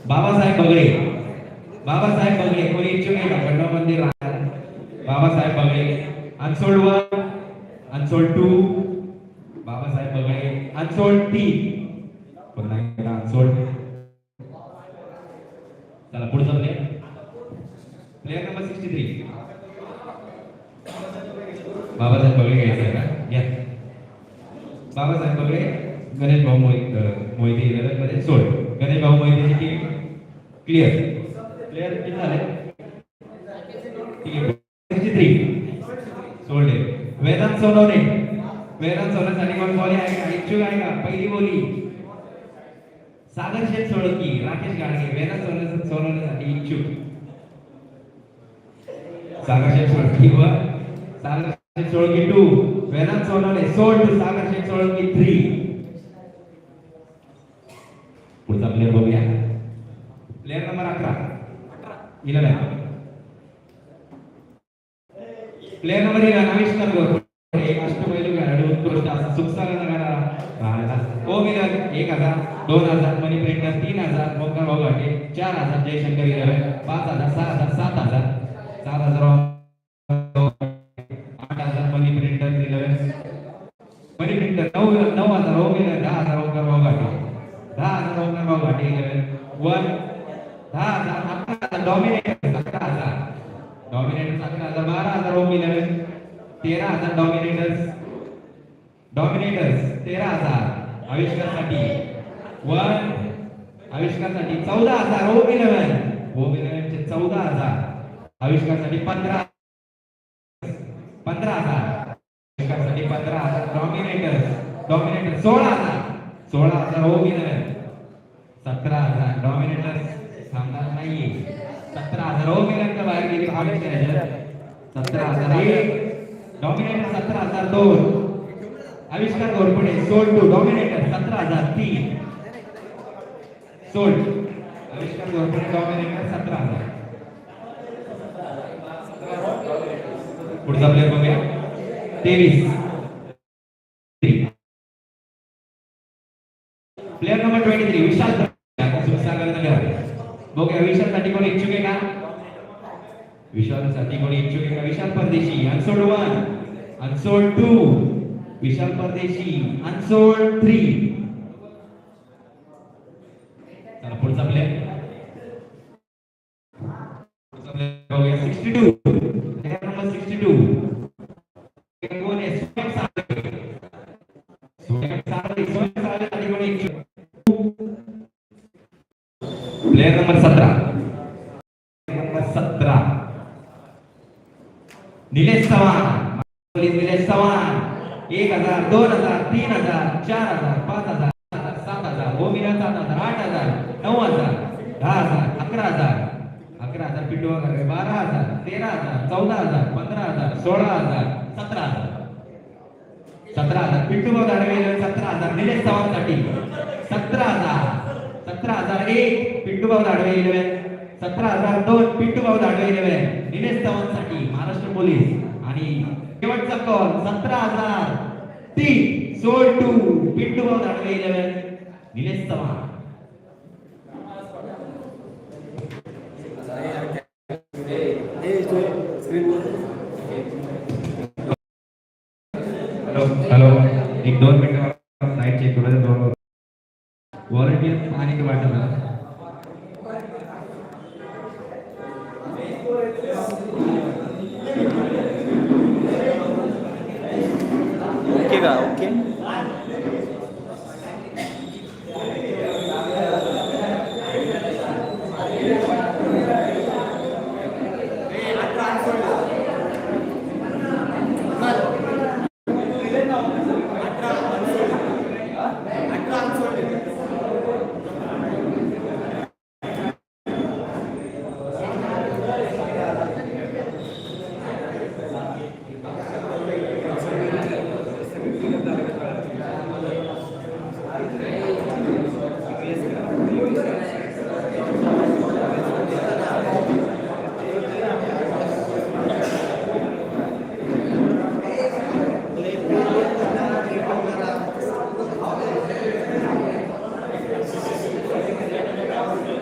बाबासाहेब बगळे. बाबासाहेब बगळे कोणी इच्छुक आहे का खंडोबा मंदिर राहणार? बाबासाहेब बगळे. अनसोल्ड 1, अनसोल्ड 2, बाबासाहेब बगळे. अनसोल्ड 3, पुन्हा एकदा अनसोल्ड. चला पुढचा प्लेयर, प्लेयर नंबर 63. बाबासाहेब बगळे घ्यायचं आहे का? घ्या. बाबासाहेब बगळे. गणेश भाऊ मोहिते 11 मध्ये सोड. गणेश भाऊ मोहितेची टीम क्लिअर. प्लेयर किती झाले? 63 सोडले. वेदांत सोनवणे. वेदांत सोनवण्यासाठी कोण बोली आहे का? इच्छुक आहे का? पहिली बोली सागर शेठ सोळंकी, राकेश गाडगे. वेदांत सोनवण्यासाठी इच्छुक सागर शेठ सोळंकी व सागर शेठ सोळंकी 2. वेदांत सोनवणे सोड 2, सागर शेठ सोळंकी 3. पुढचा प्लेयर बघूया. Player number 11. प्लेयर नंबर 11 आविष्कार गोरपडे. एक अष्टपैलू खेळाडू, उत्कृष्ट असा सुखसागर नगारा. ओ मिलन 1000, 2000 मनी प्रिंटर, 3000 मोकर भाऊघाटे, 4000 जयशंकर 11, 5000, 6000, 7000, 7000 8000 मनी प्रिंटर 11, मनी प्रिंटर 9000 ओ मिलन 10000 मोकर भाऊघाटे, 10000 मोकर भाऊघाटे 11, 10,000 डॉमिनेटर 17000, डॉमिनेटर 17000, 12000 ओ मिलन 13000 डॉमिनेटर्स 13000. आविष्कारसाठी 1, आविष्कारसाठी 14000 ओ मिलन, ओ मिलनचे 14000. आविष्कारसाठी 15000, आविष्कारसाठी 15000 डॉमिनेटर 16000 ओ मिलन, 17000 डॉमिनेटर थांबणार नाहीये. 17000 ओ मिलन का बाहेर गेली आविष्कार 17001 डॉमिनेटर 17002. आविष्कार घोरपडे सोड 2 डॉमिनेटर 17003 सोड. आविष्कार घोरपडे डॉमिनेटर 17000. पुढचा प्लेयर बघूया. 23. प्लेयर नंबर 23 विशाल सुखसागर नगर. बघूया विशालसाठी कोणी इच्छुक आहे का? विशालसाठी कोणी इच्छुक आहे का? विशाल परदेशी अनसोल्ड 1, अनसोल्ड 2, विशाल परदेशी अनसोल्ड 3. चला पुढचा प्लेयर बघूया. 62 प्लेयर नंबर 62 कोण आहे? Player number 17 Nilesh Chavan. निलेश चव्हाण 1000, 2000, 3000, 4000, 5000, 7000 ओ मिलन 7000, 8000, 9000, 10000, 11000 पिंटू वगैरे 12000, 13000, 14000, 15000, 16000, 17000 पिंटू वगैरे 17000. निलेश चव्हाणसाठी 17001 पिंटू वगैरे 11, 17002 पिंटू वगैरे 11. निलेश चव्हाणसाठी महाराष्ट्र पोलीस. आणि शेवटचा कॉल 17003 सोड 2 पिंटू वगैरे 11 निलेश चव्हाण. हॅलो 1-2 मिनिटं साईड चेक करू दे. व्हॉलंटियर पाणी वाटत ओके का? ओके